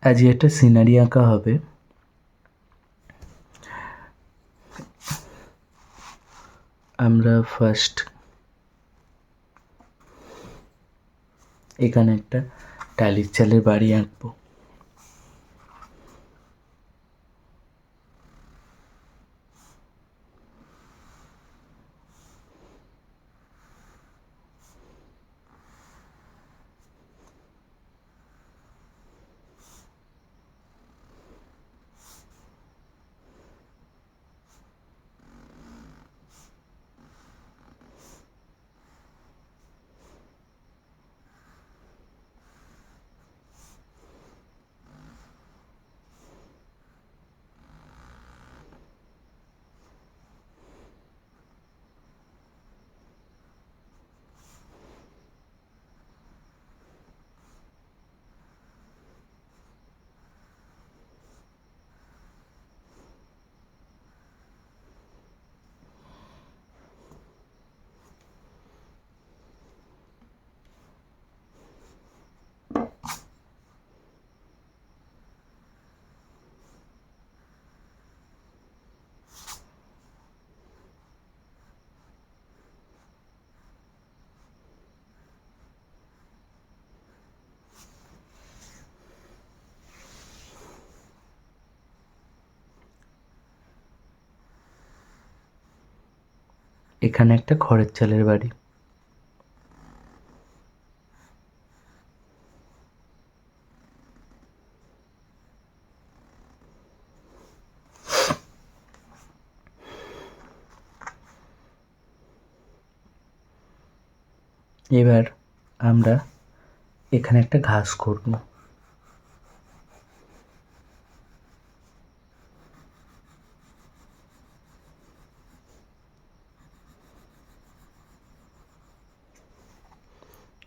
আজকে একটা সিনারি আঁকা হবে। আমরা ফার্স্ট এখানে একটা টালির চালের বাড়ি আঁকবো। এখানে একটা খড়ের চালের বাড়ি। এবার আমরা এখানে একটা ঘাস করব।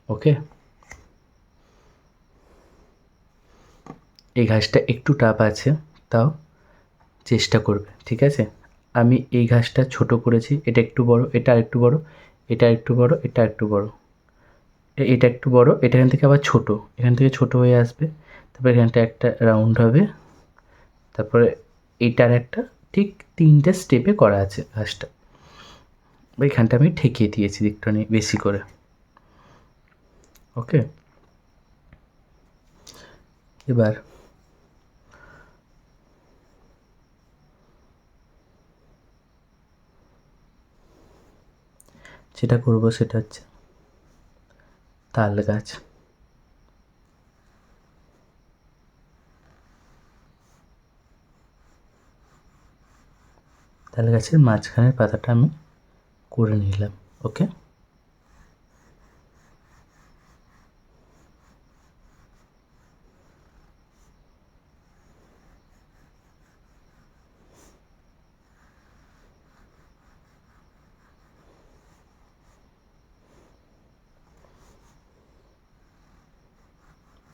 ওকে, এই ঘাসটা একটু টাপ আছে, তাও চেষ্টা করবে, ঠিক আছে? আমি এই ঘাসটা ছোট করেছি, এটা একটু বড়, এটা একটু বড়, এটা একটু বড়, এটা একটু বড়, এটা একটু বড়, এটা এখান থেকে আবার ছোট, এখান থেকে ছোট হয়ে আসবে, তারপর এখানটা একটা রাউন্ড হবে, তারপরে এইটার একটা ঠিক 3টে স্টেপে করা আছে ঘাসটা। এইখানটা আমি ঠেকিয়ে দিয়েছি একটুখানি বেশি করে। ওকে, এবার যেটা করব সেটা হচ্ছে তাল গাছ। তাল গাছের মাঝখানের পাতাটা আমি করে নিলাম। ওকে,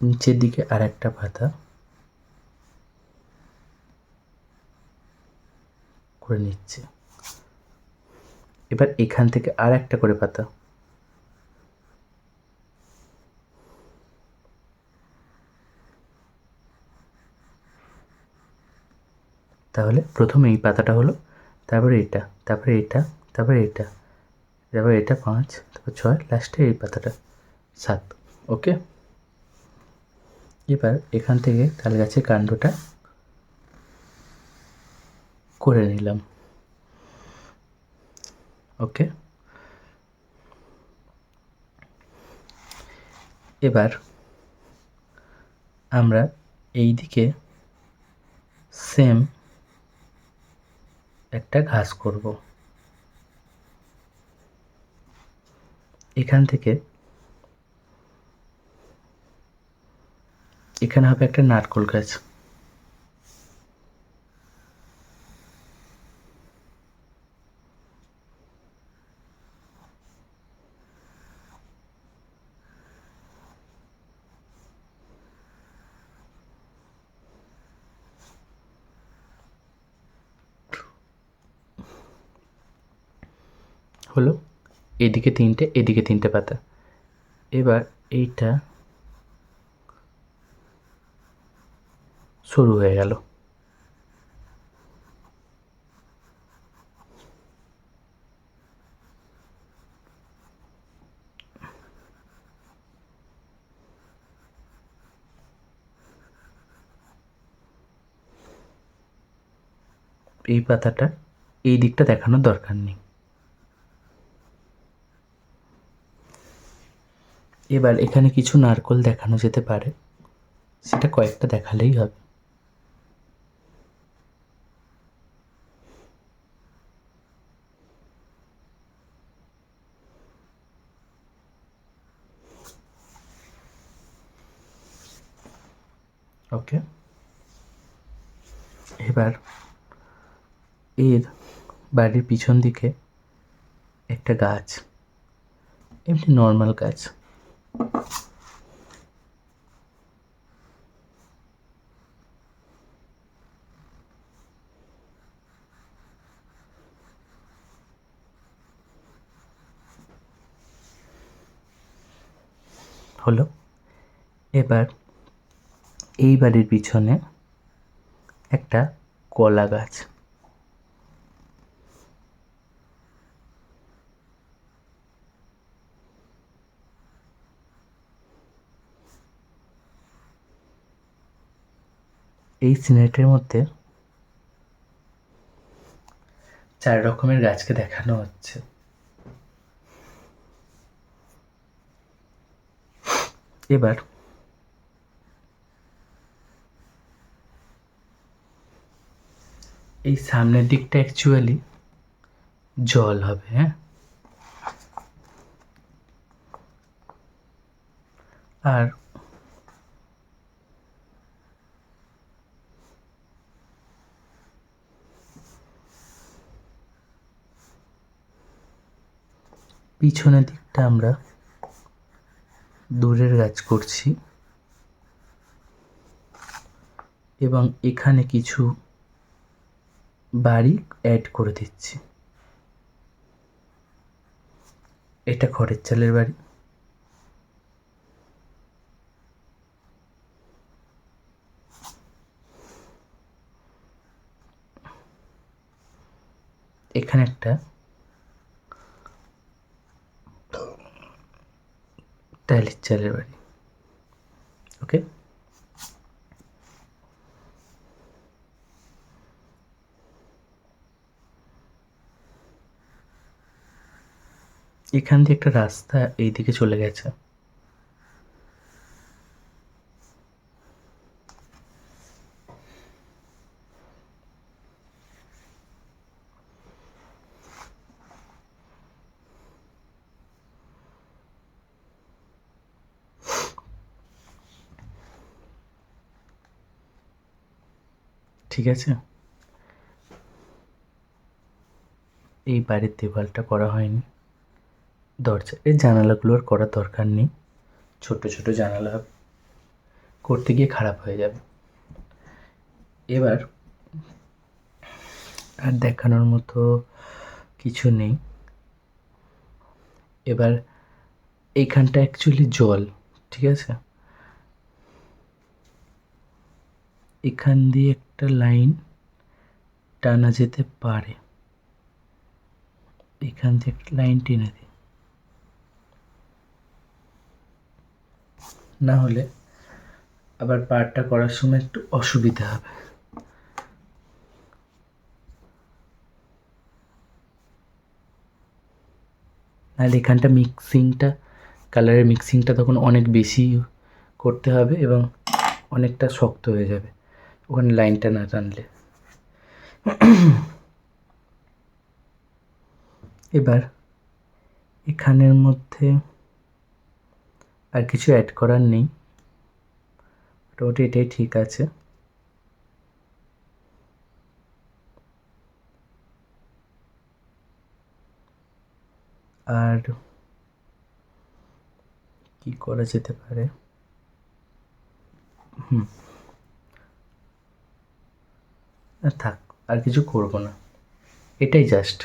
নিচের দিকে আর একটা পাতা করে নিচ্ছে। এবার এখান থেকে আর একটা করে পাতা, তাহলে প্রথমে এই পাতাটা হলো, তারপরে এটা, তারপরে এটা, তারপরে এটা, তারপরে এটা 5, তারপর 6, লাস্টে এই পাতাটা 7। ওকে, এবার এখান থেকে তাল গাছের কাণ্ডটা করে নিলাম। ওকে, এবার আমরা এই দিকে সেম একটা ঘাস করব। এখান থেকে এখানে হবে একটা নারকোল গাছ। হলো, এদিকে 3টে, এদিকে 3টে পাতা। এবার এইটা শুরু হয়ে গেল। এই পাতাটা এই দিকটা দেখানোর দরকার নেই। এবার এখানে কিছু নারকোল দেখানো যেতে পারে, সেটা কয়েকটা দেখালেই হবে। ওকে, এবার এর বাড়ির পিছন দিকে একটা গাছ, এমনি নর্মাল গাছ, হলো। এবার এই বাড়ির পিছনে একটা কলা গাছ, এই সিনারিটার মধ্যে 4 রকমের গাছকে দেখানো হচ্ছে। এবার এই সামনের দিকটা অ্যাকচুয়ালি জল হবে, হ্যাঁ, আর পিছনের দিকটা আমরা দূরের গাছ করছি এবং এখানে কিছু বাড়ি অ্যাড করে দিচ্ছি। এটা খড়ের চালের বাড়ি, এখানে একটা টাইলের চালের বাড়ি। ওকে, এখান দিয়ে একটা রাস্তা এই দিকে চলে গেছে। ঠিক আছে, এই বাড়ির দেওয়ালটা করা হয়নি, দরজা, এই জানালাগুলোর করার দরকার নেই, ছোট ছোট জানালা করতে গিয়ে খারাপ হয়ে যাবে। এবার আর দেখানোর মতো কিছু নেই। এবার এইখানটা অ্যাকচুয়ালি জল, ঠিক আছে, এখান দিয়ে একটা লাইন টানা যেতে পারে, এখান থেকে একটা লাইন টেনে দিই, না হলে আবার পার্টটা করার সময় একটু অসুবিধা হবে। নাহলে এখানটা মিক্সিংটা, কালারের মিক্সিংটা তখন অনেক বেশি করতে হবে এবং অনেকটা শক্ত হয়ে যাবে ওখানে লাইনটা না টানলে। এবার এখানের মধ্যে আর কিছু অ্যাড করার নেই, মোটামুটি এটাই ঠিক আছে। আর কি করা যেতে পারে, থাক, আর কিছু করব না, এটাই জাস্ট।